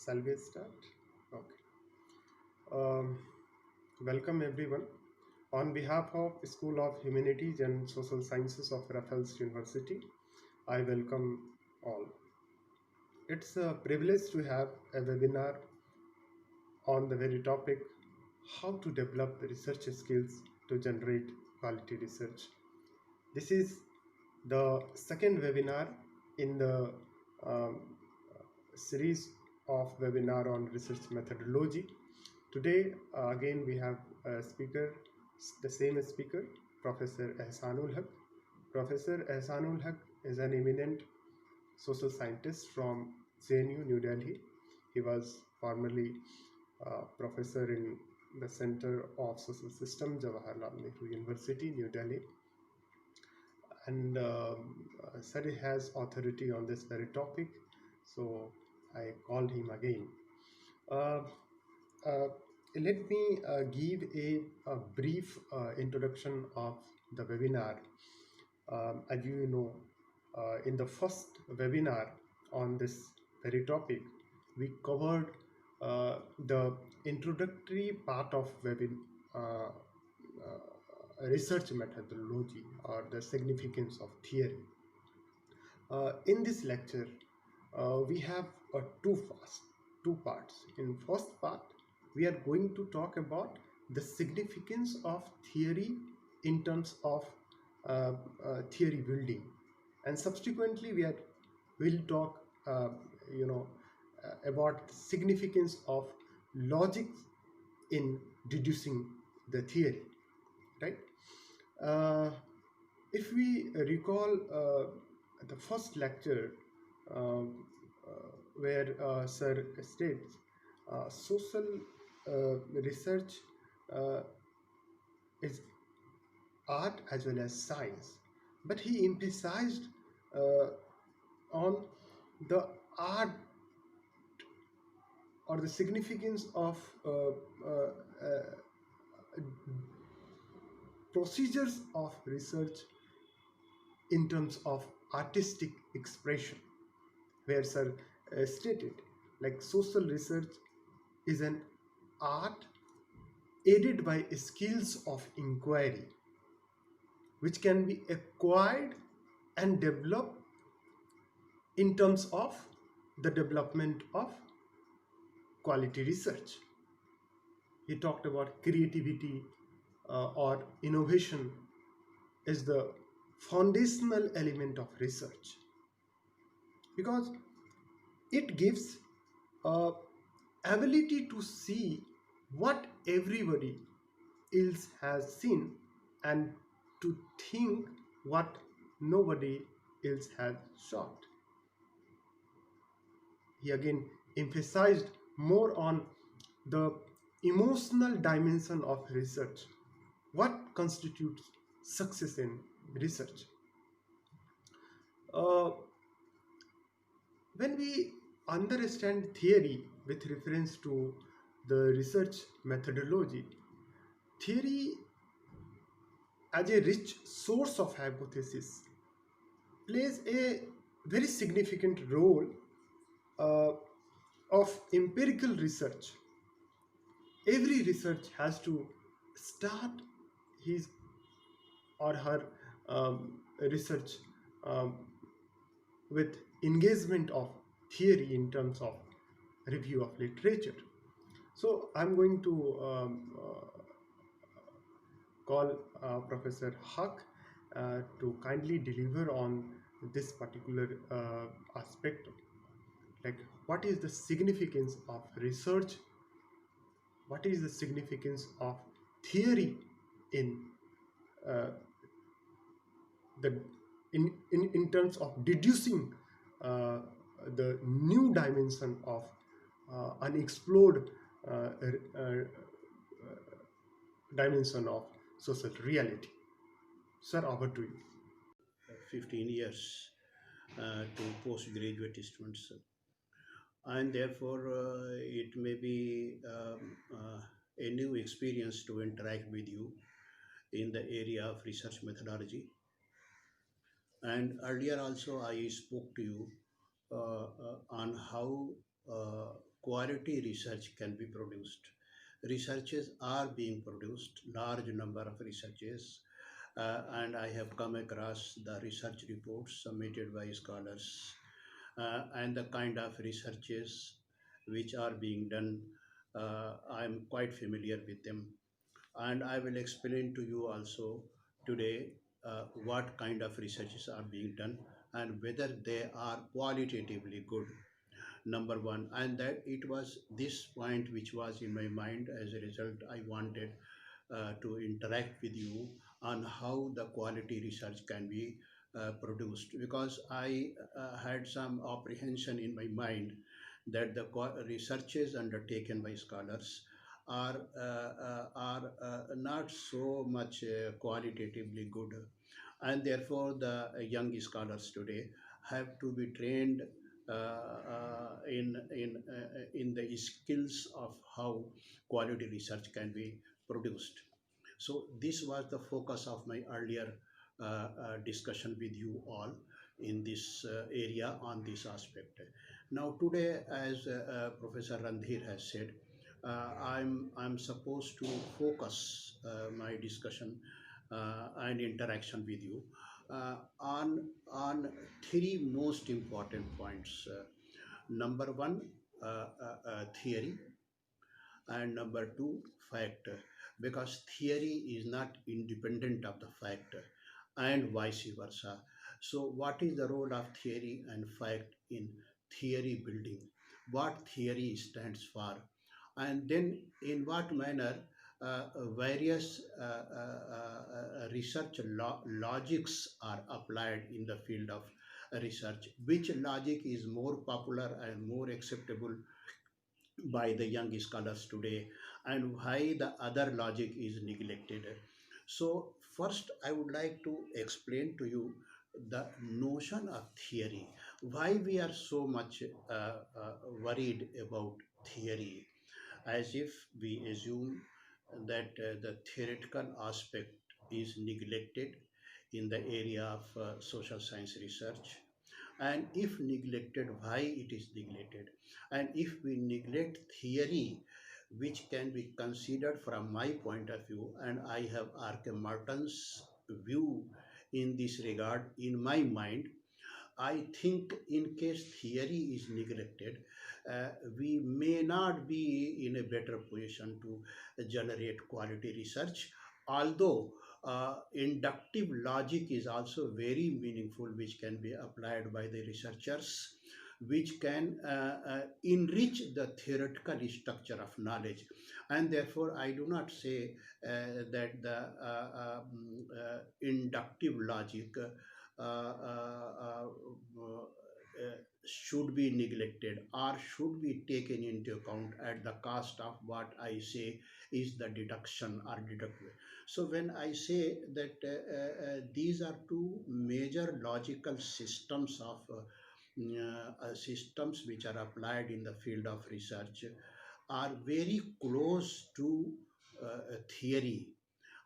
Shall we start? Okay. Um, Welcome everyone. On behalf of School of Humanities and Social Sciences of Raffles University, I welcome all. It's a privilege to have a webinar on the very topic how to develop research skills to generate quality research. This is the second webinar in the um, series of webinar on research methodology. Today, again, we have a speaker, the same speaker, Professor Ehsanul Haq. Professor Ehsanul Haq is an eminent social scientist from JNU, New Delhi. He was formerly professor in the Center of Social System, Jawaharlal Nehru University, New Delhi. And Sir has authority on this very topic, so I called him again. Uh, uh, Let me give a brief introduction of the webinar. As you know, in the first webinar on this very topic, we covered the introductory part of research methodology or the significance of theory. In this lecture, we have two parts. In first part, we are going to talk about the significance of theory in terms of theory building, and subsequently will talk, about significance of logic in deducing the theory, right? Uh, if we recall the first lecture, um, where Sir states social research uh, is art as well as science, but he emphasized uh, on the art or the significance of procedures of research in terms of artistic expression, where Sir stated like social research is an art aided by skills of inquiry which can be acquired and developed in terms of the development of quality research. He talked about creativity or innovation is the foundational element of research, because it gives ability to see what everybody else has seen and to think what nobody else has sought. He again emphasized more on the emotional dimension of research. What constitutes success in research? Uh, when we understand theory with reference to the research methodology, theory as a rich source of hypothesis plays a very significant role uh, of empirical research. Every research has to start his or her research um, with engagement of theory in terms of review of literature. So I'm going to call Professor Huck to kindly deliver on this particular aspect, like what is the significance of research, what is the significance of theory in uh, the in terms of deducing uh, the new dimension of unexplored uh, uh, dimension of social reality. Sir, over to you. 15 years to postgraduate students, and therefore it may be a new experience to interact with you in the area of research methodology. And earlier also I spoke to you on how quality research can be produced. Researches are being produced, large number of researches, and I have come across the research reports submitted by scholars and the kind of researches which are being done. I'm quite familiar with them, and I will explain to you also today what kind of researches are being done and whether they are qualitatively good. Number one, and that it was this point which was in my mind. As a result, I wanted to interact with you on how the quality research can be produced, because I had some apprehension in my mind that the researches undertaken by scholars are not so much qualitatively good, and therefore the young scholars today have to be trained in the skills of how quality research can be produced. So this was the focus of my earlier discussion with you all in this area on this aspect. Now today, as Professor Randhir has said, I'm supposed to focus my discussion and interaction with you on three most important points. Number one, theory, and number two, fact, because theory is not independent of the fact, and vice versa. So what is the role of theory and fact in theory building, what theory stands for, and then in what manner various research logics are applied in the field of research, which logic is more popular and more acceptable by the young scholars today, and why the other logic is neglected. So, first, I would like to explain to you the notion of theory, why we are so much worried about theory, as if we assume that the theoretical aspect is neglected in the area of social science research, and if neglected, why it is neglected, and if we neglect theory, which can be considered from my point of view, and I have R.K. Martin's view in this regard in my mind. I think in case theory is neglected, uh, we may not be in a better position to generate quality research. Although inductive logic is also very meaningful, which can be applied by the researchers, which can enrich the theoretical structure of knowledge. And therefore, I do not say that the inductive logic should be neglected or should be taken into account at the cost of what I say is the deduction or deductive. So when I say that these are two major logical systems of systems which are applied in the field of research are very close to theory,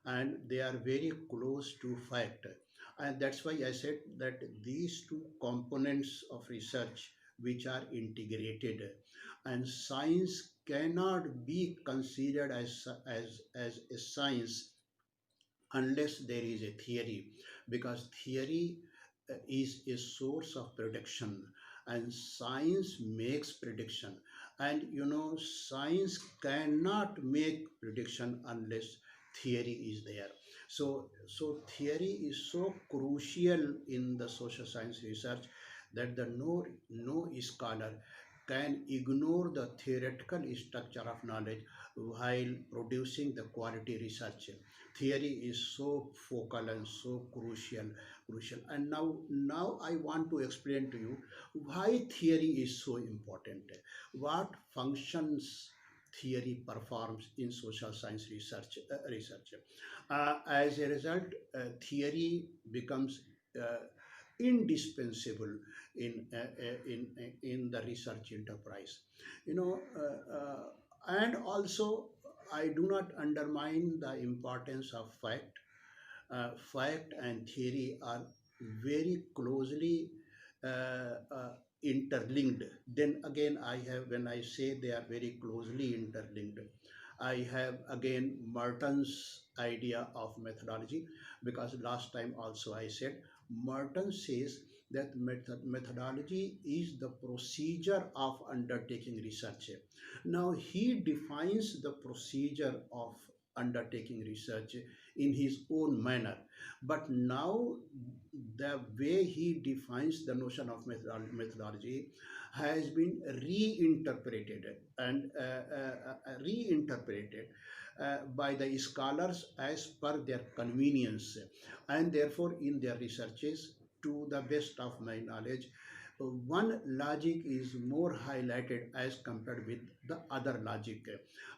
and they are very close to fact, and that's why I said that these two components of research which are integrated, and science cannot be considered as a science unless there is a theory, because theory is a source of prediction, and science makes prediction, and science cannot make prediction unless theory is there. So theory is so crucial in the social science research that the no scholar can ignore the theoretical structure of knowledge while producing the quality research. Theory is so focal and so crucial. And now I want to explain to you why theory is so important, what functions theory performs in social science research. As a result, theory becomes indispensable in the research enterprise, you know and also I do not undermine the importance of fact. Fact and theory are very closely interlinked. Then again, I have, when I say they are very closely interlinked, I have again Merton's idea of methodology, because last time also I said Merton says that methodology is the procedure of undertaking research. Now he defines the procedure of undertaking research in his own manner, but now the way he defines the notion of methodology has been reinterpreted and reinterpreted by the scholars as per their convenience, and therefore in their researches, to the best of my knowledge, one logic is more highlighted as compared with the other logic,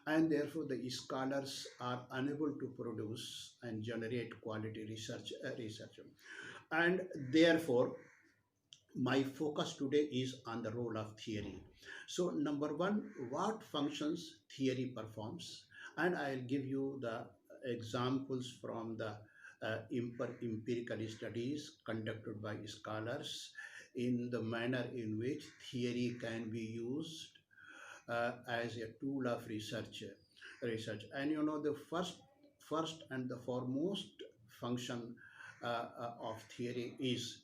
and therefore the scholars are unable to produce and generate quality research. And therefore my focus today is on the role of theory. So, number one, what functions theory performs, and I'll give you the examples from the empirical studies conducted by scholars in the manner in which theory can be used as a tool of research. And you know, the first and the foremost function of theory is,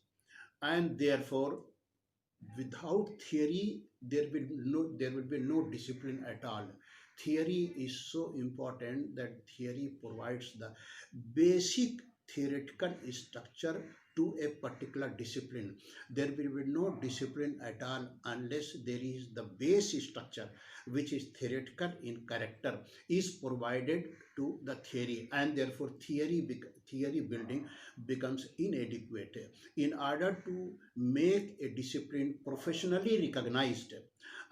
and therefore without theory there will be no discipline at all. Theory is so important that theory provides the basic theoretical structure to a particular discipline. There will be no discipline at all unless there is the base structure, which is theoretical in character, is provided to the theory, and therefore theory building becomes inadequate. In order to make a discipline professionally recognized,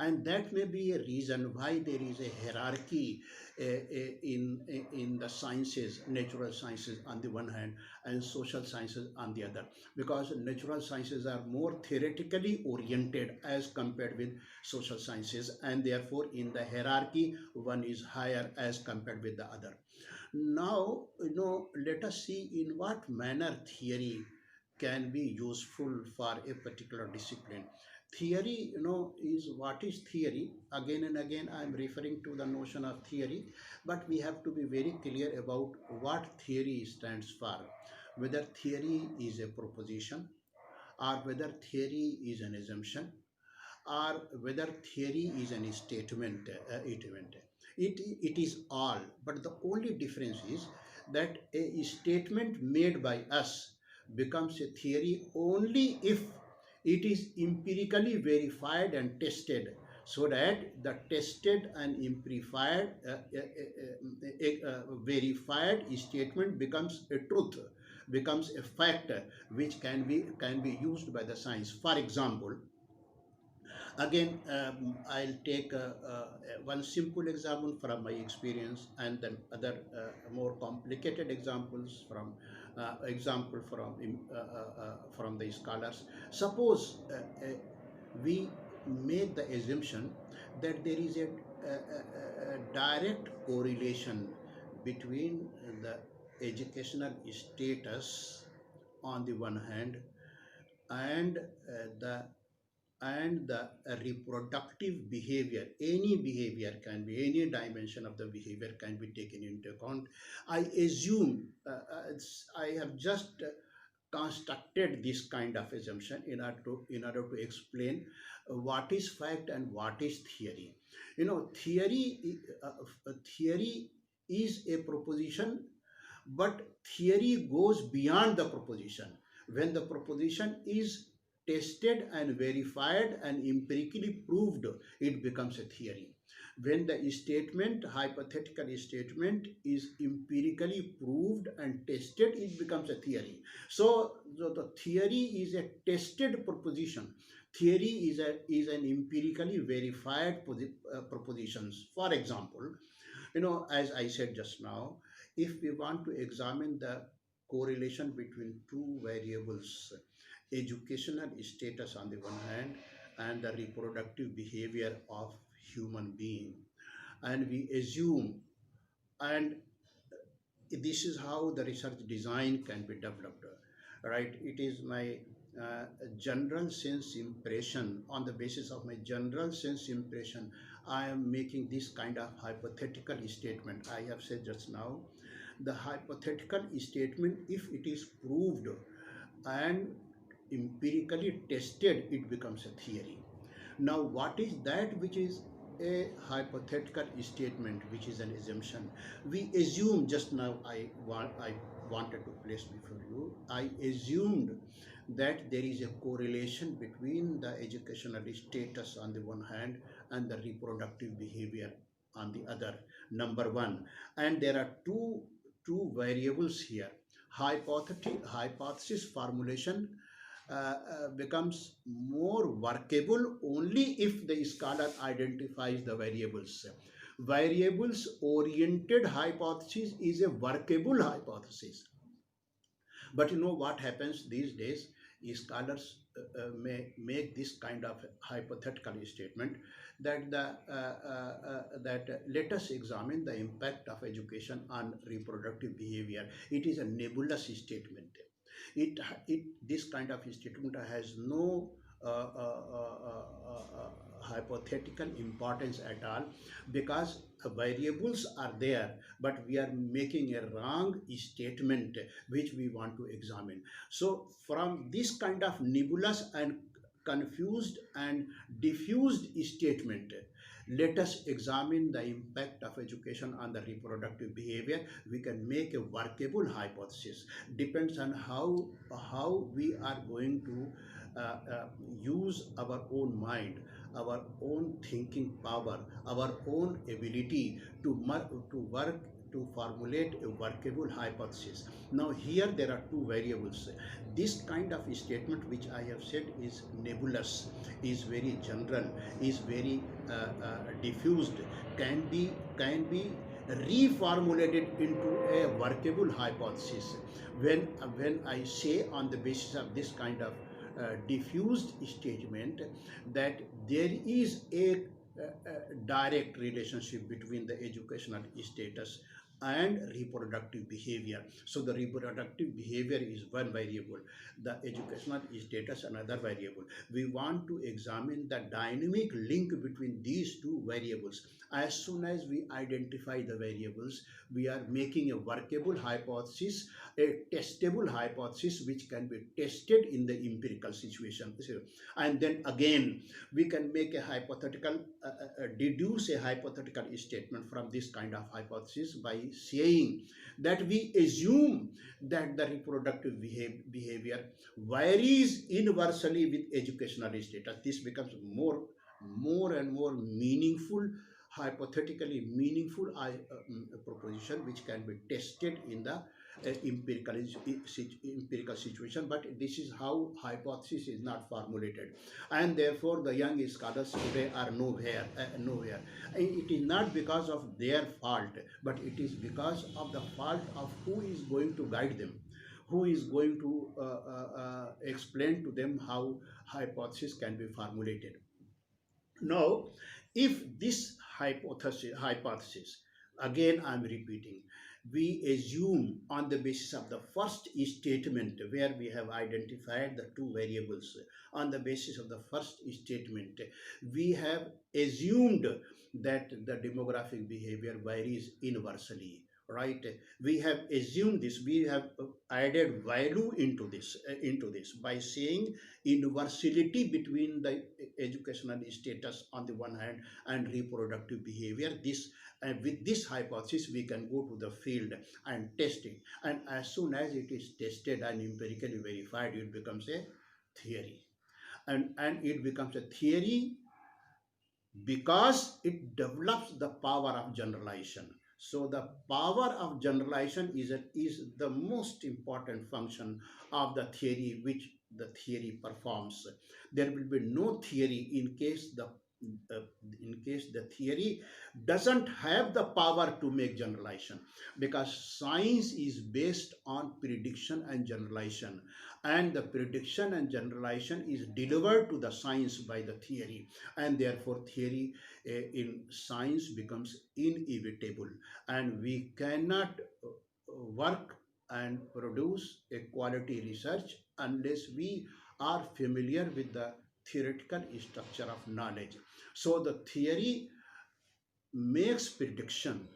and that may be a reason why there is a hierarchy in the sciences, natural sciences on the one hand and social sciences on the other, because natural sciences are more theoretically oriented as compared with social sciences, and therefore in the hierarchy one is higher as compared with the other. Now, let us see in what manner theory can be useful for a particular discipline. Theory, is what is theory? Again and again, I am referring to the notion of theory, but we have to be very clear about what theory stands for. Whether theory is a proposition, or whether theory is an assumption, or whether theory is an statement. It is all, but the only difference is that a statement made by us becomes a theory only if it is empirically verified and tested, so that the tested and verified statement becomes a truth, becomes a fact, which can be used by the science. For example, again, I'll take one simple example from my experience, and then other more complicated example from the scholars. Suppose we make the assumption that there is a direct correlation between the educational status on the one hand, and the reproductive behavior. Any behavior can be, any dimension of the behavior can be taken into account. I assume, I have just constructed this kind of assumption in order to explain what is fact and what is theory. Theory is a proposition, but theory goes beyond the proposition. When the proposition is tested and verified and empirically proved, it becomes a theory. When the hypothetical statement, is empirically proved and tested, it becomes a theory. So the theory is a tested proposition. Theory is an empirically verified propositions. For example, as I said just now, if we want to examine the correlation between two variables, educational status on the one hand and the reproductive behavior of human being, and we assume, and this is how the research design can be developed, right? It is my uh, general sense impression, on the basis of my general sense impression, I am making this kind of hypothetical statement. I have said just now, the hypothetical statement, if it is proved and empirically tested, it becomes a theory. Now, what is that which is a hypothetical statement, which is an assumption? We assume, just now I wanted to place before you, I assumed that there is a correlation between the educational status on the one hand and the reproductive behavior on the other. Number one, and there are two variables here. Hypothesis formulation becomes more workable only if the scholar identifies the variables. Variables oriented hypothesis is a workable hypothesis. But you know what happens these days is scholars may make this kind of hypothetical statement that let us examine the impact of education on reproductive behavior. It is a nebulous statement. It this kind of statement has no hypothetical importance at all, because variables are there, but we are making a wrong statement which we want to examine. So from this kind of nebulous and confused and diffused statement, let us examine the impact of education on the reproductive behavior. We can make a workable hypothesis. Depends on how we are going to use our own mind, our own thinking power, our own ability to work to formulate a workable hypothesis. Now here there are two variables. This kind of statement which I have said is nebulous, is very general, is very diffused, can be reformulated into a workable hypothesis. When I say on the basis of this kind of diffused statement that there is a direct relationship between the educational status and reproductive behavior. So the reproductive behavior is one variable, the educational status another variable. We want to examine the dynamic link between these two variables. As soon as we identify the variables, we are making a workable hypothesis, a testable hypothesis which can be tested in the empirical situation. And then again, we can make a hypothetical, deduce a hypothetical statement from this kind of hypothesis by saying that we assume that the reproductive behavior varies inversely with educational status. This becomes more and more meaningful, hypothetically meaningful proposition which can be tested in the empirical situation. But this is how hypothesis is not formulated, and therefore the young scholars today are nowhere. It is not because of their fault, but it is because of the fault of who is going to guide them, who is going to explain to them how hypothesis can be formulated. Now, if this hypothesis, again I'm repeating, we assume on the basis of the first statement where we have identified the two variables, on the basis of the first statement, we have assumed that the demographic behavior varies inversely, right? We have assumed this, we have added value into this by saying universality between the educational status on the one hand and reproductive behavior. This, and with this hypothesis we can go to the field and test it, and as soon as it is tested and empirically verified, it becomes a theory. And it becomes a theory because it develops the power of generalization. So the power of generalization is the most important function of the theory which the theory performs. There will be no theory uh, in case the theory doesn't have the power to make generalization, because science is based on prediction and generalization, and the prediction and generalization is delivered to the science by the theory, and therefore theory in science becomes inevitable, and we cannot work and produce a quality research unless we are familiar with the theoretical structure of knowledge. So the theory makes prediction,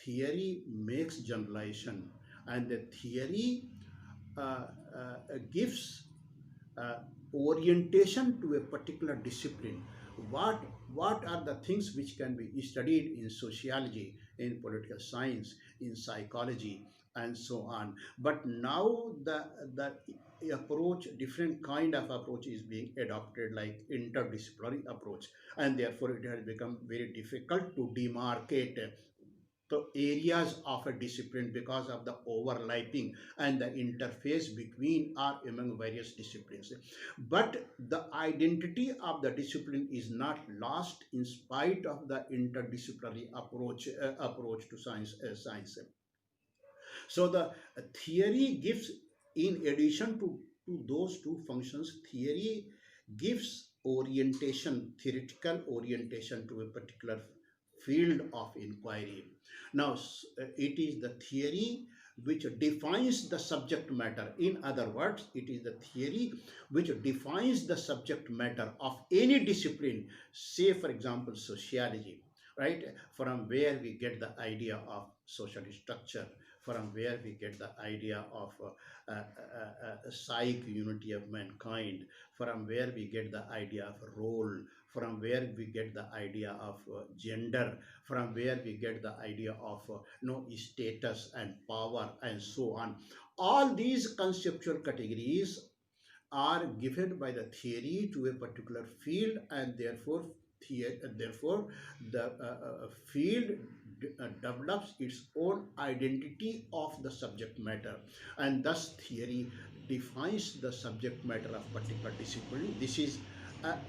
theory makes generalization, and the theory gives uh, orientation to a particular discipline. What what are the things which can be studied in sociology, in political science, in psychology, and so on. But now the approach, different kind of approach is being adopted, like interdisciplinary approach, and therefore it has become very difficult to demarcate the areas of a discipline because of the overlapping and the interface between or among various disciplines. But the identity of the discipline is not lost in spite of the interdisciplinary approach to science. So the theory gives, in addition to those two functions, theory gives orientation, theoretical orientation to a particular field of inquiry. Now, it is the theory which defines the subject matter. In other words, it is the theory which defines the subject matter of any discipline, say, for example, sociology, right? From where we get the idea of social structure, from where we get the idea of psych, unity of mankind, from where we get the idea of role, from where we get the idea of gender, from where we get the idea of status and power, and so on. All these conceptual categories are given by the theory to a particular field, and therefore the field develops its own identity of the subject matter, and thus theory defines the subject matter of particular discipline. This is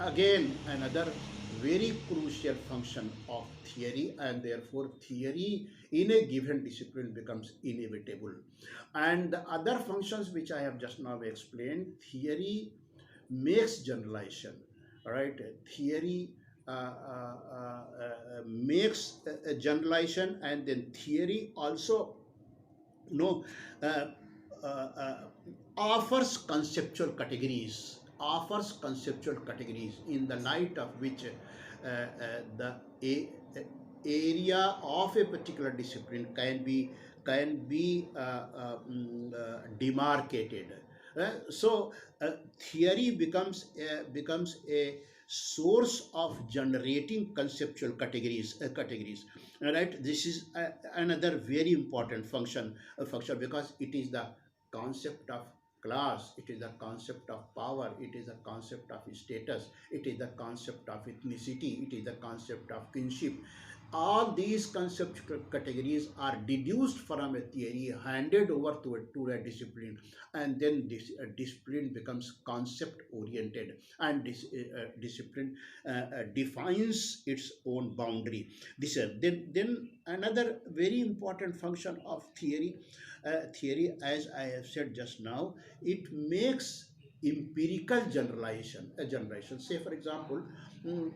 again another very crucial function of theory, and therefore theory in a given discipline becomes inevitable. And the other functions which I have just now explained, theory makes generalization, right? Theory makes a generalization, and then theory also, you know, uh, uh, uh, offers conceptual categories in the light of which the area of a particular discipline can be demarcated. So theory becomes a source of generating conceptual categories. All right, this is another very important function because it is the concept of class, it is the concept of power, it is the concept of status, it is the concept of ethnicity, it is the concept of kinship. All these conceptual categories are deduced from a theory, handed over to a discipline, and then this discipline becomes concept oriented, and this discipline defines its own boundary. Then another very important function of theory, as I have said just now, it makes empirical generalization. Say, for example, mm,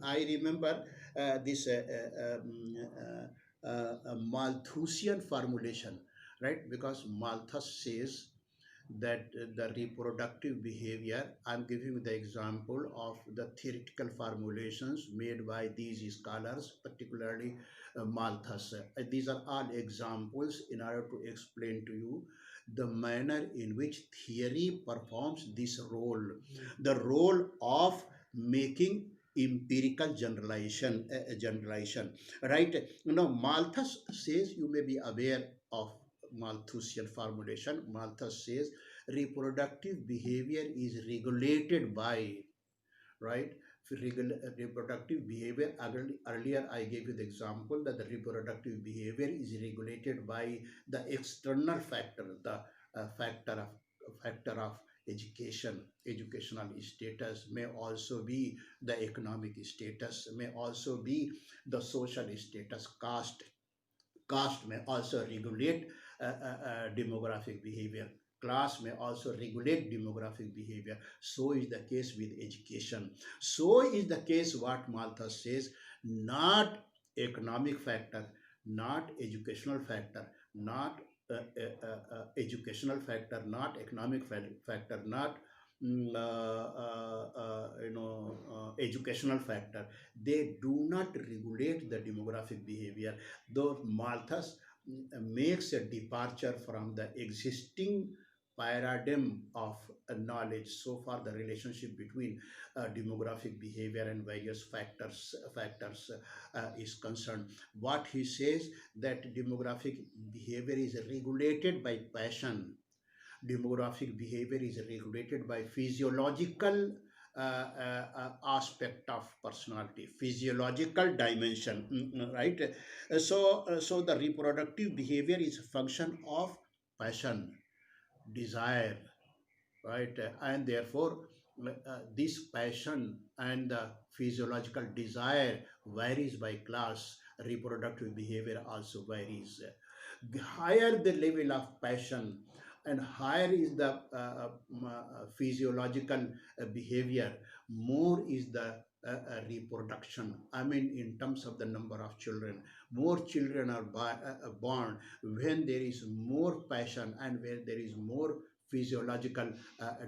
I remember this Malthusian formulation, right? Because Malthus says that the reproductive behavior, I'm giving the example of the theoretical formulations made by these scholars, particularly Malthus. These are all examples in order to explain to you the manner in which theory performs this role, the role of making empirical generalization, right? Malthus says, you may be aware of Malthusian formulation. Malthus says reproductive behavior is regulated by, right? Reproductive behavior, earlier I gave you the example that the reproductive behavior is regulated by the external factor, the factor of education, educational status, may also be the economic status, may also be the social status. Caste may also regulate demographic behavior. Class may also regulate demographic behavior. So is the case with education. So is the case what Malthus says, not economic factor, not educational factor, not educational factor, not economic factor, not educational factor. They do not regulate the demographic behavior. Though Malthus makes a departure from the existing paradigm of knowledge. So far, the relationship between demographic behavior and various factors is concerned. What he says, that demographic behavior is regulated by passion. Demographic behavior is regulated by physiological aspect of personality, physiological dimension, right? So the reproductive behavior is a function of passion, desire, right? And therefore, this passion and the physiological desire varies by class. Reproductive behavior also varies. Higher the level of passion and higher is the physiological behavior, more is the reproduction. I mean, in terms of the number of children, more children are born when there is more passion and where there is more physiological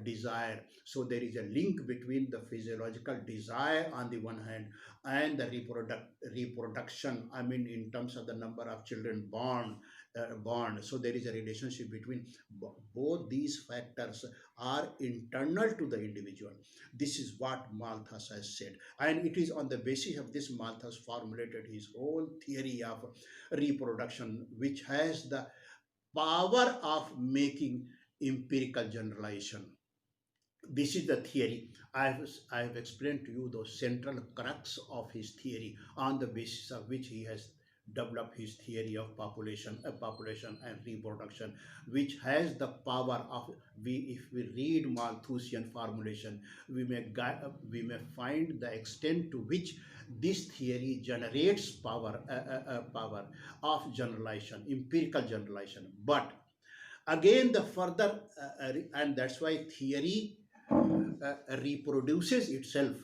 desire. So there is a link between the physiological desire on the one hand and the reproduction, I mean, in terms of the number of children born. So there is a relationship between both these factors are internal to the individual. This is what Malthus has said, and it is on the basis of this Malthus formulated his whole theory of reproduction, which has the power of making empirical generalization. This is the theory. I have explained to you the central crux of his theory, on the basis of which he has developed his theory of population and reproduction, which has the power of, if we read Malthusian formulation, we may find the extent to which this theory generates power of generalization, empirical generalization. But again, the further and that's why theory reproduces itself.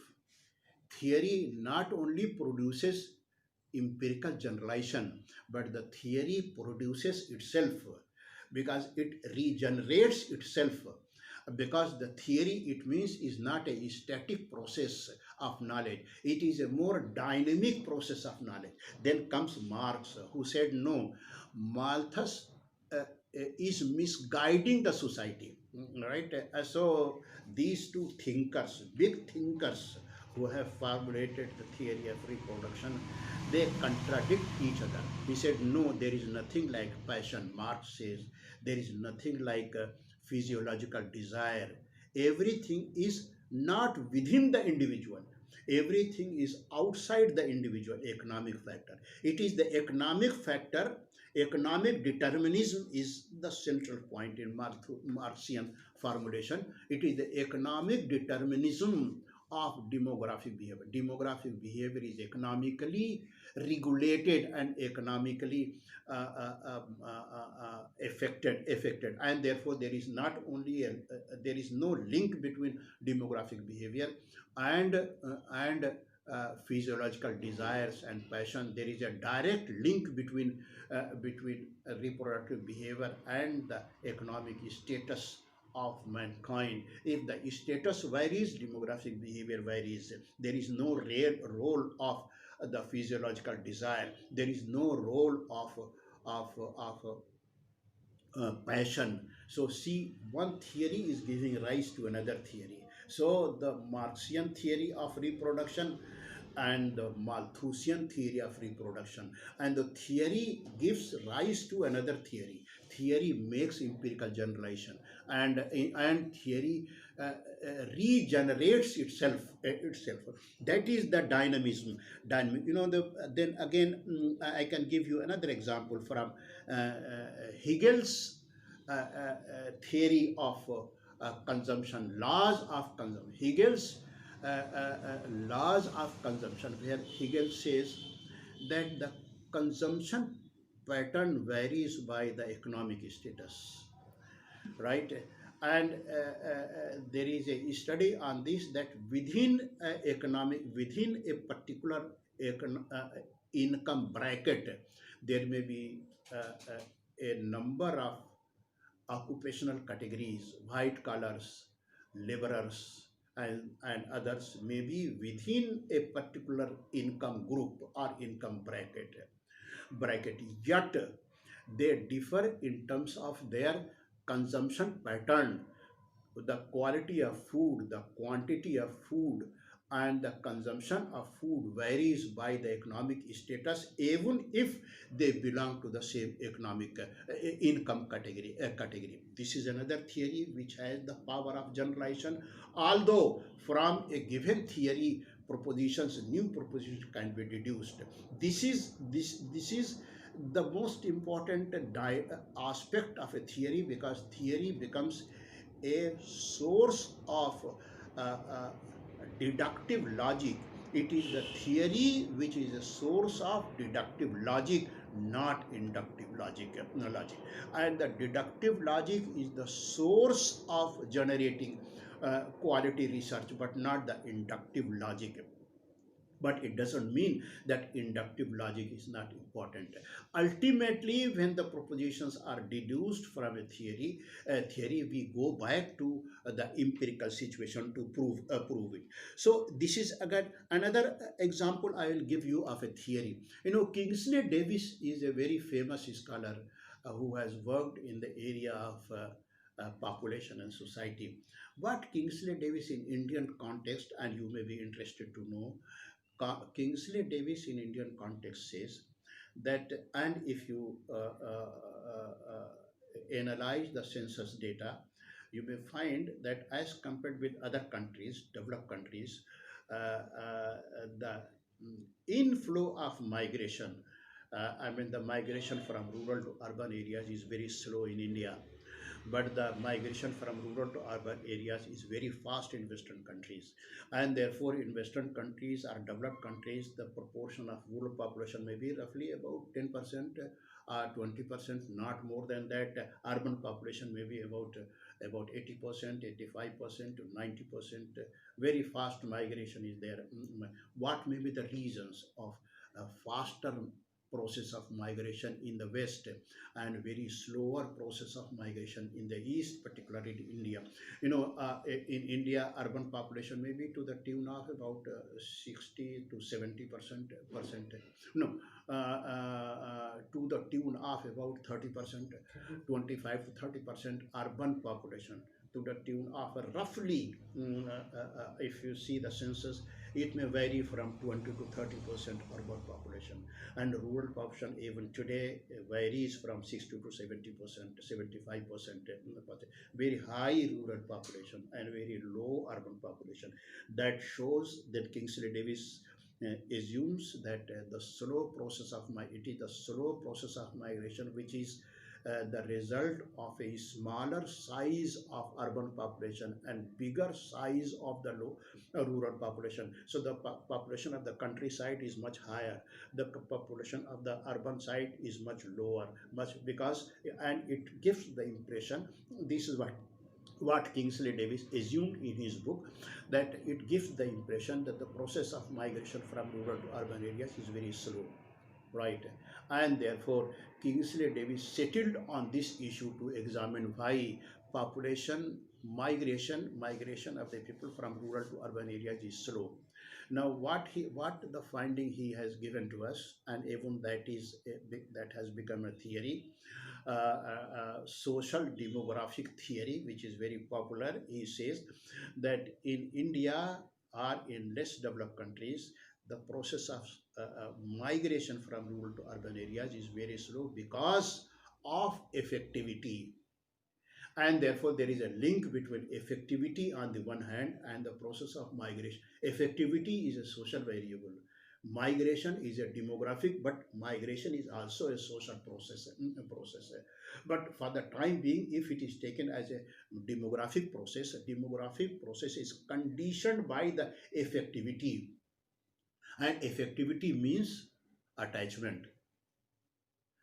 Theory not only produces empirical generalization, but the theory produces itself, because it regenerates itself. Because the theory, it means, is not a static process of knowledge, it is a more dynamic process of knowledge. Then comes Marx, who said no, Malthus is misguiding the society, right? So these two thinkers, big thinkers, who have formulated the theory of reproduction, they contradict each other. He said, no, there is nothing like passion. Marx says there is nothing like physiological desire. Everything is not within the individual. Everything is outside the individual. Economic factor. It is the economic factor. Economic determinism is the central point in Marxian formulation. It is the economic determinism of demographic behavior. Demographic behavior is economically regulated and economically affected, and therefore there is not only there is no link between demographic behavior and physiological desires and passion. There is a direct link between reproductive behavior and the economic status of mankind. If the status varies, demographic behavior varies. There is no real role of the physiological desire. There is no role of passion. So see, one theory is giving rise to another theory. So the Marxian theory of reproduction and the Malthusian theory of reproduction, and the theory gives rise to another theory. Theory makes empirical generalization, and theory regenerates itself. That is the dynamism. Then again, I can give you another example from Hegel's theory of consumption, laws of consumption. Hegel's laws of consumption, where Hegel says that the consumption pattern varies by the economic status, right? And there is a study on this, that within a particular income bracket, there may be a number of occupational categories, white collars, laborers, and others may be within a particular income group or income bracket, yet they differ in terms of their consumption pattern, the quality of food, the quantity of food, and the consumption of food varies by the economic status, even if they belong to the same economic income category. This is another theory which has the power of generalization. Although from a given theory, new propositions can be deduced. This is the most important aspect of a theory, because theory becomes a source of uh, deductive logic. It is the theory which is a source of deductive logic, not inductive logic. And the deductive logic is the source of generating quality research, but not the inductive logic. But it doesn't mean that inductive logic is not important. Ultimately, when the propositions are deduced from a theory, we go back to the empirical situation to prove it. So this is again another example I will give you of a theory. Kingsley Davis is a very famous scholar who has worked in the area of population and society. What Kingsley Davis in Indian context, and you may be interested to know, Kingsley Davis in Indian context says that, and if you analyze the census data, you may find that as compared with other countries, developed countries, the inflow of migration, I mean the migration from rural to urban areas is very slow in India, but the migration from rural to urban areas is very fast in Western countries. And therefore, in Western countries or developed countries, the proportion of rural population may be roughly about 10% or 20%, not more than that. Urban population may be about 80%, 85% to 90%. Very fast migration is there. What may be the reasons of a faster process of migration in the west and very slower process of migration in the east, particularly in India? In India, urban population may be to the tune of about 60 to 70%. No, to the tune of about 30%, 25 to 30% urban population, to the tune of roughly, if you see the census, it may vary from 20 to 30% urban population, and rural population even today varies from 60 to 70%, 75%. Very high rural population and very low urban population. That shows that Kingsley Davis assumes that it is the slow process of migration which is the result of a smaller size of urban population and bigger size of the rural population. So the population of the countryside is much higher, the population of the urban side is much lower, much, because, and it gives the impression, this is what Kingsley Davis assumed in his book, that it gives the impression that the process of migration from rural to urban areas is very slow, right? And therefore, Kingsley Davis settled on this issue to examine why population migration of the people from rural to urban areas is slow. Now, what the finding he has given to us, and even that has become a theory, social demographic theory, which is very popular. He says that in India or in less developed countries, the process of migration from rural to urban areas is very slow because of effectivity. And therefore, there is a link between effectivity on the one hand and the process of migration. Effectivity is a social variable. Migration is a demographic, but migration is also a social process. But for the time being, if it is taken as a demographic process is conditioned by the effectivity, and effectivity means attachment.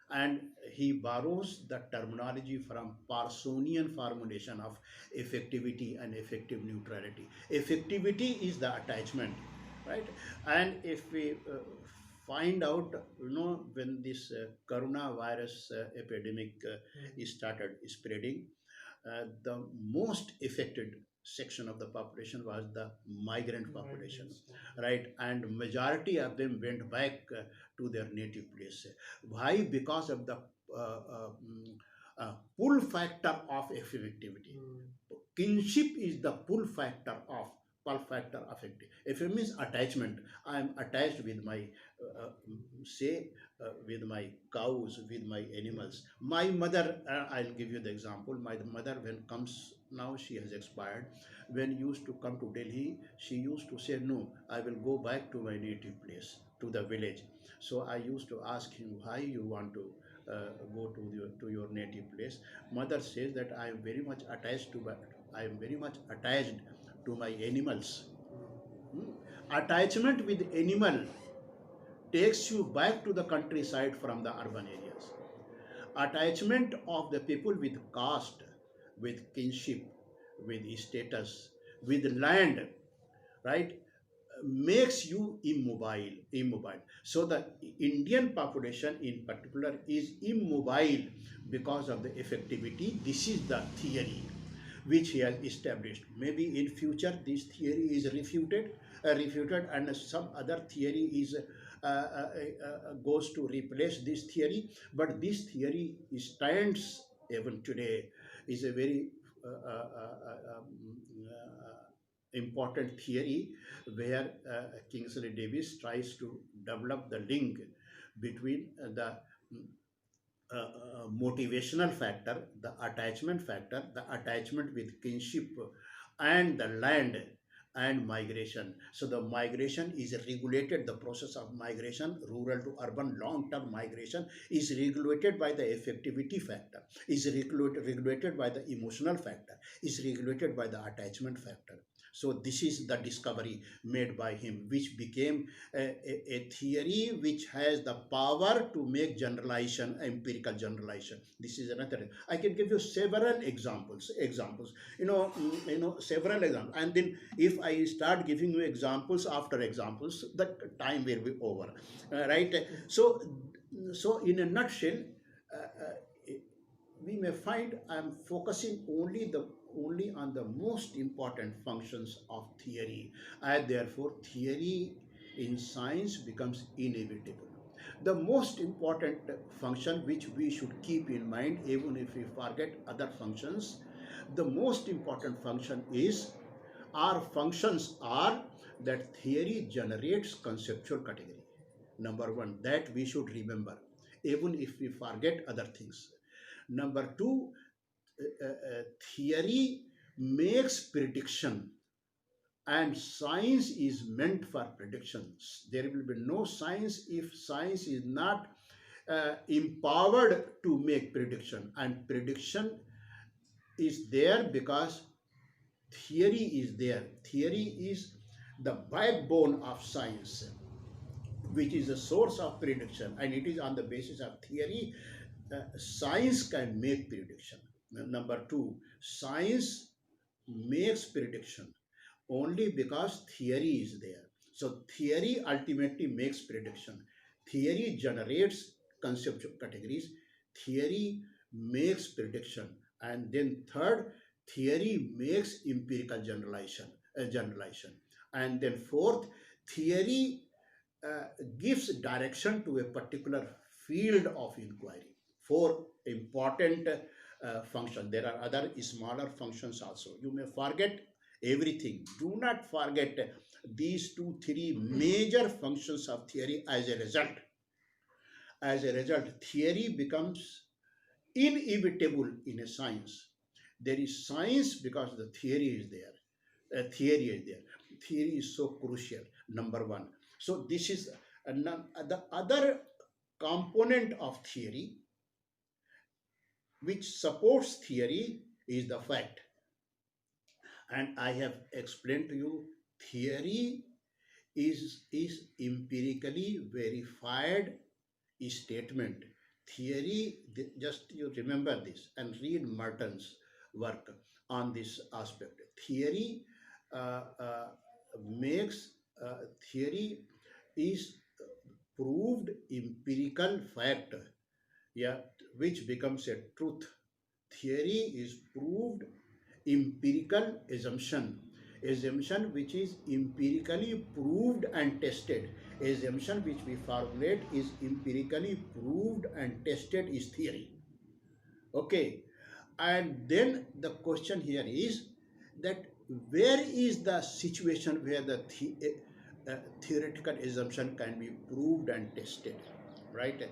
And he borrows the terminology from Parsonian formulation of effectivity and effective neutrality. Effectivity is the attachment, right? And if we find out, when this coronavirus epidemic started spreading, the most affected section of the population was the migrant population, Migrants. right? And majority of them went back to their native place. Why? Because of the pull factor of effectivity. Mm. Kinship is the pull factor of it. If it means attachment, I am attached with my say with my cows, with my animals. My mother, I'll give you the example. My mother, when comes now, she has expired. When used to come to Delhi, she used to say, "No, I will go back to my native place, to the village." So I used to ask him, "Why you want to go to your native place?" Mother says that I am very much attached to I am very much attached to my animals. Hmm. Attachment with animal takes you back to the countryside from the urban areas. Attachment of the people with caste, with kinship, with status, with land, right, makes you immobile. So the Indian population in particular is immobile because of the effectivity. This is the theory which he has established. Maybe in future this theory is refuted, and some other theory is goes to replace this theory. But this theory stands even today. Is a very important theory where Kingsley Davis tries to develop the link between the motivational factor, the attachment with kinship, and the land and migration. So the migration is regulated, the process of migration, rural to urban, long-term migration is regulated by the effectivity factor, is regulated by the emotional factor, is regulated by the attachment factor. So this is the discovery made by him, which became a theory which has the power to make generalization, empirical generalization. This is another. I can give you several examples, several examples, and then if I start giving you examples after examples, the time will be over, right? So in a nutshell, uh, uh, we may find I am focusing only on the most important functions of theory, and therefore theory in science becomes inevitable. The most important function which we should keep in mind, even if we forget other functions, the most important function is, our functions are, that theory generates conceptual category. Number one, that we should remember, even if we forget other things. Number two, theory makes prediction, and science is meant for predictions. There will be no science if science is not empowered to make prediction, and prediction is there because theory is there. Theory is the backbone of science, which is a source of prediction, and it is on the basis of theory science can make prediction. Number two, science makes prediction only because theory is there. So theory ultimately makes prediction. Theory generates conceptual categories. Theory makes prediction, and then third, theory makes empirical generalization, and then fourth, theory uh, gives direction to a particular field of inquiry. Four important functions. There are other smaller functions also. You may forget everything. Do not forget these two, three major functions of theory. As a result, theory becomes inevitable in a science. There is science because the theory is there. Theory is there. Theory is so crucial. Number one. So this is the other component of theory which supports theory is the fact. And I have explained to you, theory is empirically verified statement. Theory, just you remember this and read Merton's work on this aspect. Theory uh, uh, makes theory is proved empirical fact, yeah, which becomes a truth. Theory is proved empirical assumption which is empirically proved and tested. Assumption which we formulate is empirically proved and tested is theory. Okay, and then the question here is that where is the situation where the theoretical assumption can be proved and tested, right?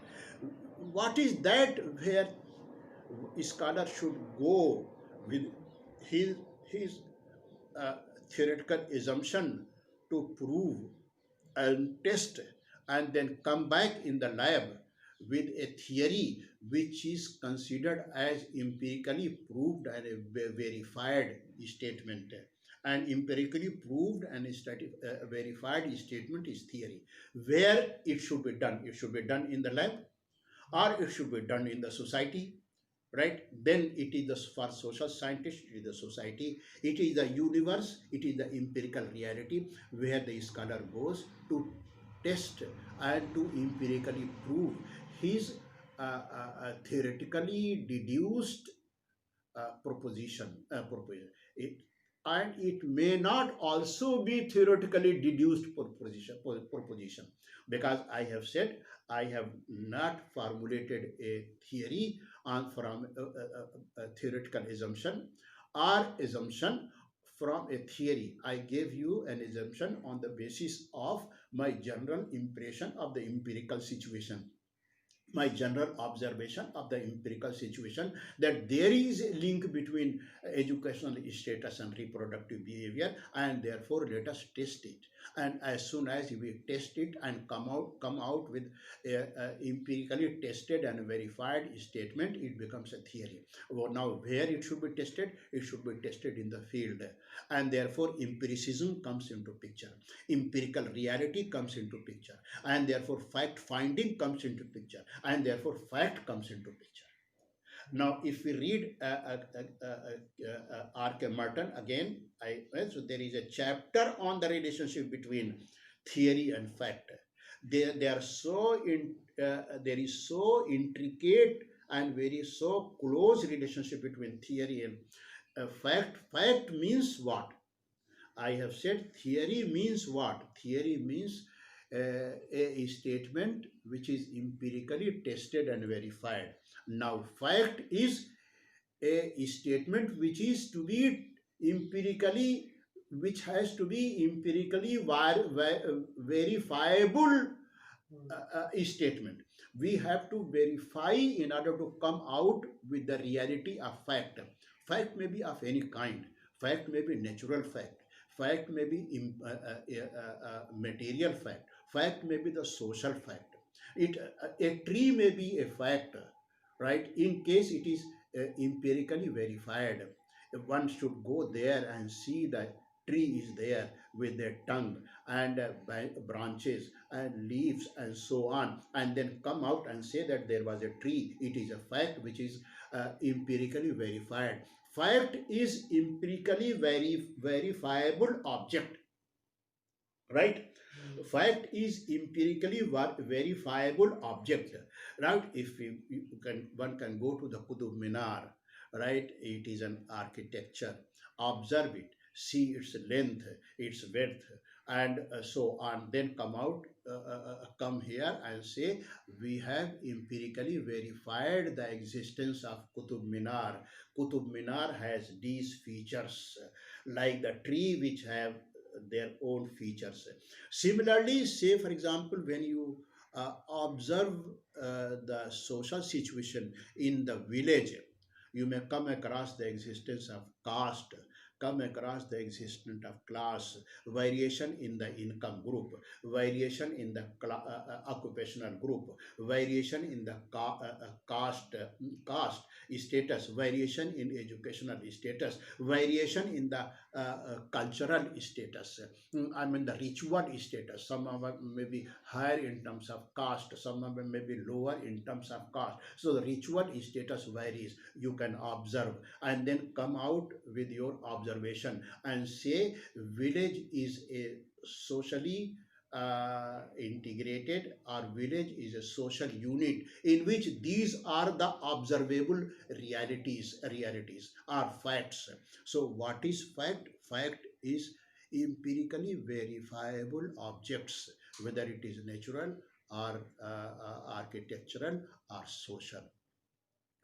What is that where scholar should go with his his uh, theoretical assumption to prove and test and then come back in the lab with a theory which is considered as empirically proved and a verified statement. And empirically proved and verified statement is theory. Where it should be done? It should be done in the lab or it should be done in the society, right? Then it is the, for social scientists, it is the society, it is the universe, it is the empirical reality where the scholar goes to test and to empirically prove his theoretically deduced proposition. And it may not also be theoretically deduced proposition, because I have said I have not formulated a theory on from a theoretical assumption or assumption from a theory. I gave you an assumption on the basis of my general impression of the empirical situation, my general observation of the empirical situation, that there is a link between educational status and reproductive behavior, and therefore let us test it. And as soon as we test it and come out with a empirically tested and verified statement, it becomes a theory. Well, now where it should be tested? It should be tested in the field, and therefore empiricism comes into picture, empirical reality comes into picture, and therefore fact finding comes into picture, and therefore fact comes into picture. Now if we read R.K. Martin again, so there is a chapter on the relationship between theory and fact. They are so in there is so intricate and very so close relationship between theory and fact. Fact means what? I have said theory means what? Theory means a statement which is empirically tested and verified. Now, fact is a statement which is to be empirically, which has to be empirically verifiable statement. We have to verify in order to come out with the reality of fact. Fact may be of any kind. Fact may be natural fact. Fact may be material fact. Fact may be the social fact. A tree may be a fact, right? In case it is empirically verified, one should go there and see that tree is there with their tongue and branches and leaves and so on, and then come out and say that there was a tree. It is a fact which is empirically verified. Fact is empirically verifiable object, right? Fact is empirically verifiable object, right? If you can, one can go to the Qutub Minar, right? It is an architecture. Observe it, see its length, its width, and so on. Then come here and say we have empirically verified the existence of Qutub Minar. Qutub Minar has these features, like the tree which have their own features. Similarly, say for example, when you observe the social situation in the village, you may come across the existence of caste, come across the existence of class, variation in the income group, variation in the occupational group, variation in the caste status, variation in educational status, variation in the cultural status. I mean the ritual status. Some of them may be higher in terms of caste, some of them may be lower in terms of caste. So the ritual status varies. You can observe and then come out with your observation and say village is a socially integrated, or village is a social unit in which these are the observable realities are facts. So what is fact? Fact is empirically verifiable objects, whether it is natural or architectural or social.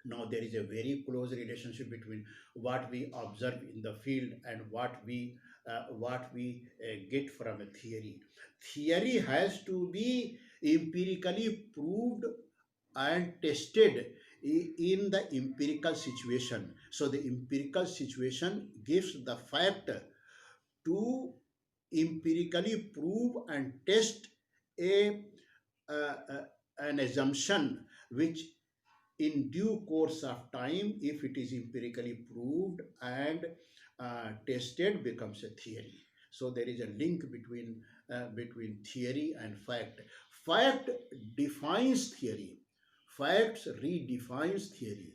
Now there is a very close relationship between what we observe in the field and what we get from a theory. Theory has to be empirically proved and tested in the empirical situation. So the empirical situation gives the fact to empirically prove and test a, an assumption, which in due course of time, if it is empirically proved and tested, becomes a theory. So there is a link between theory and fact. Fact defines theory. Facts redefines theory.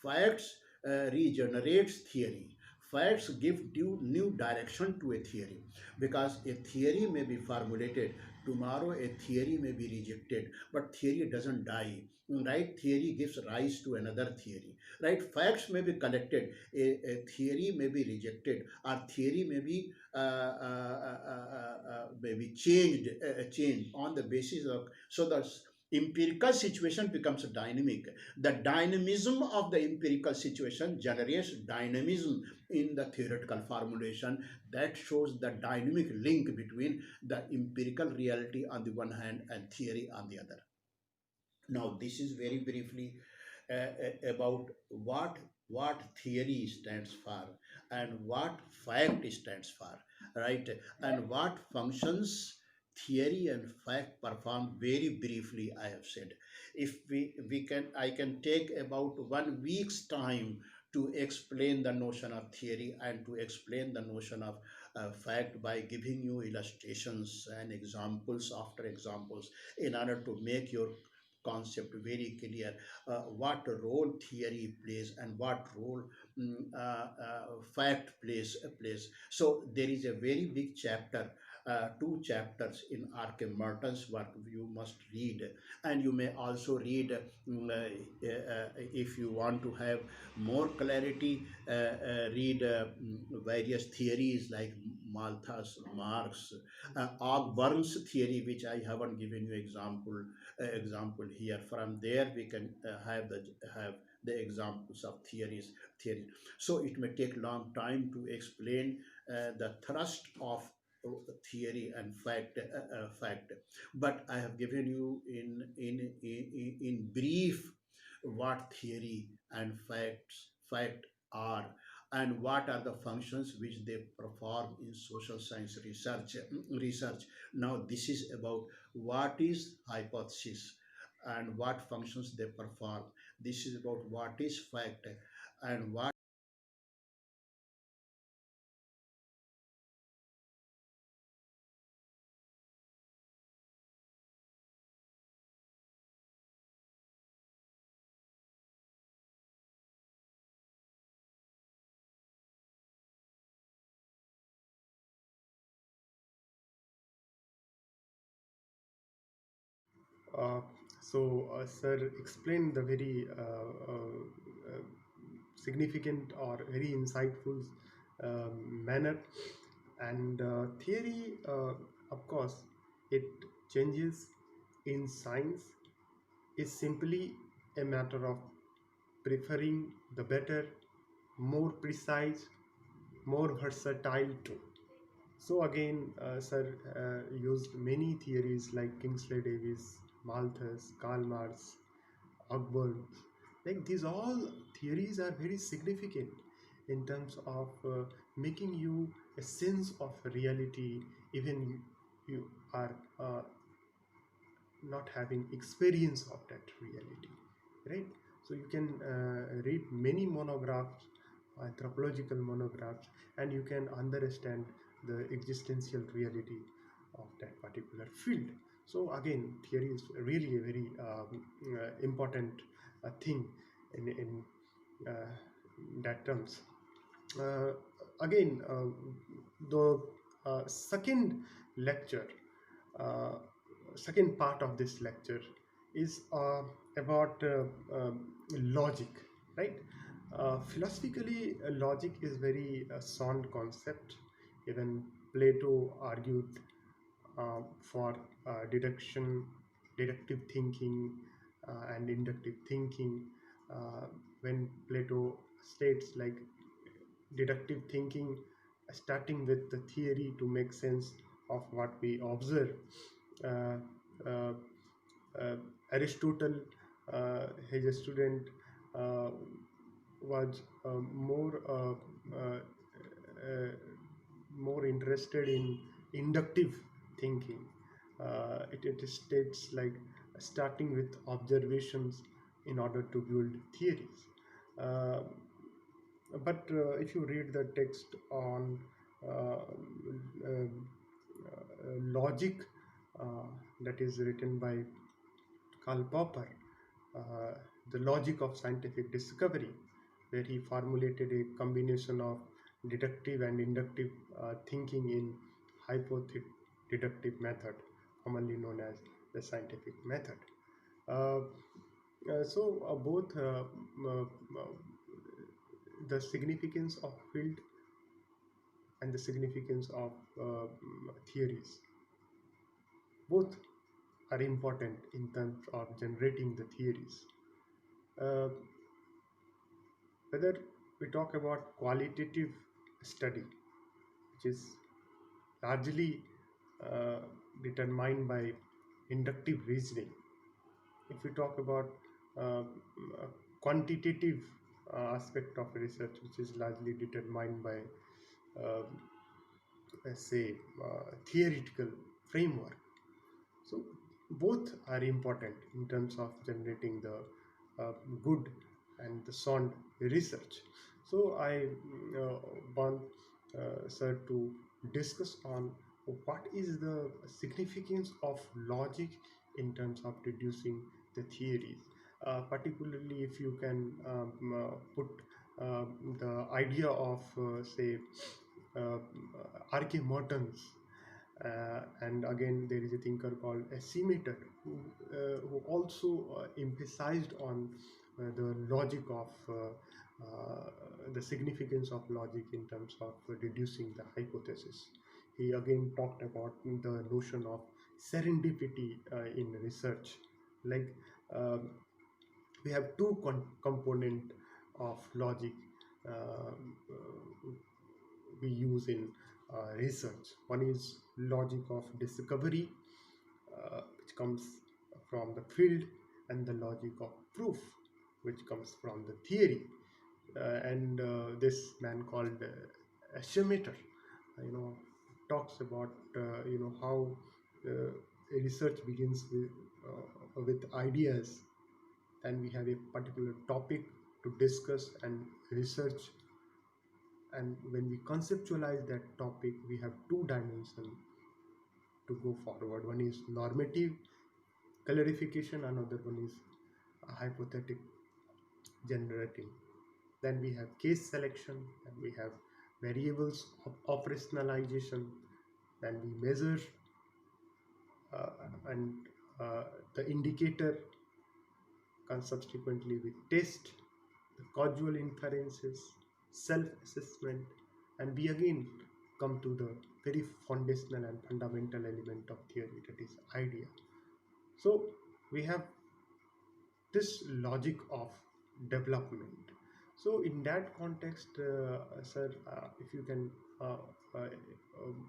Facts regenerates theory. Facts give new direction to a theory, because a theory may be formulated tomorrow, a theory may be rejected, but theory doesn't die, right? Theory gives rise to another theory, right? Facts may be collected, a theory may be rejected, or theory may be changed on the basis of. So the empirical situation becomes dynamic. The dynamism of the empirical situation generates dynamism in the theoretical formulation. That shows the dynamic link between the empirical reality on the one hand and theory on the other. Now, this is very briefly about what theory stands for and what fact stands for, right? And what functions theory and fact perform. Very briefly, I have said. If we can, I can take about 1 week's time to explain the notion of theory and to explain the notion of fact by giving you illustrations and examples after examples, in order to make your concept very clear, what role theory plays and what role fact plays. So there is a very big chapter, two chapters in R.K. Merton's work you must read, and you may also read, if you want to have more clarity, read various theories like Malthus, Marx, Ogburns theory, which I haven't given you example here. From there we can have the examples of theories. So it may take long time to explain the thrust of theory and fact, but I have given you in brief what theory and fact are, and what are the functions which they perform in social science research. Now this is about what is hypothesis and what functions they perform. This is about what is fact and what. Uh, Sir, explain the very significant or very insightful manner. And theory, of course, it changes in science, is simply a matter of preferring the better, more precise, more versatile tool. So again, sir used many theories like Kingsley Davis, Malthus, Karl Marx, Ogburn. Like these all theories are very significant in terms of making you a sense of reality, even you are not having experience of that reality, right? So you can read many monographs, anthropological monographs, and you can understand the existential reality of that particular field. So again, theory is really a very important thing in uh, that terms. Uh, Again, the second lecture Uh, Second part of this lecture is about logic, right? Philosophically, logic is very sound concept. Even Plato argued for deductive thinking, and inductive thinking. Uh, when Plato states like deductive thinking, starting with the theory to make sense of what we observe. Uh, uh, uh, Aristotle, his student, uh, was uh, more interested in inductive thinking. It states like starting with observations in order to build theories. Uh, but if you read the text on logic, uh, that is written by Karl Popper, uh, The Logic of Scientific Discovery, where he formulated a combination of deductive and inductive thinking in hypothetic-deductive method, commonly known as the scientific method. Uh, so both the significance of field and the significance of theories, both are important in terms of generating the theories. Uh, Whether we talk about qualitative study, which is largely uh, determined by inductive reasoning, if we talk about quantitative aspect of research, which is largely determined by, uh, say, theoretical framework. So both are important in terms of generating the good and the sound research. So I want sir to discuss on what is the significance of logic in terms of deducing the theories. Particularly if you can put uh, the idea of say uh, R.K. Mertens, and again there is a thinker called Scimitar who also emphasized on the logic of the significance of logic in terms of reducing the hypothesis. He again talked about the notion of serendipity in research, like um, we have two component of logic uh, we use in research. One is logic of discovery, which comes from the field, and the logic of proof, which comes from the theory. And this man called Schmitter, talks about how a research begins with ideas, and we have a particular topic to discuss and research, and when we conceptualize that topic we have two dimensions to go forward. One is normative clarification, another one is hypothetic generating. Then we have case selection, and we have variables of operationalization. Then we measure, uh, and the indicator, and subsequently we test the causal inferences, self-assessment, and we again come to the very foundational and fundamental element of theory, that is idea. So we have this logic of development. So in that context, sir, if you can uh, um,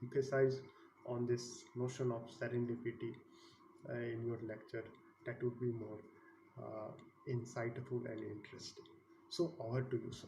emphasize on this notion of serendipity in your lecture, that would be more insightful and interesting. So over to you, sir.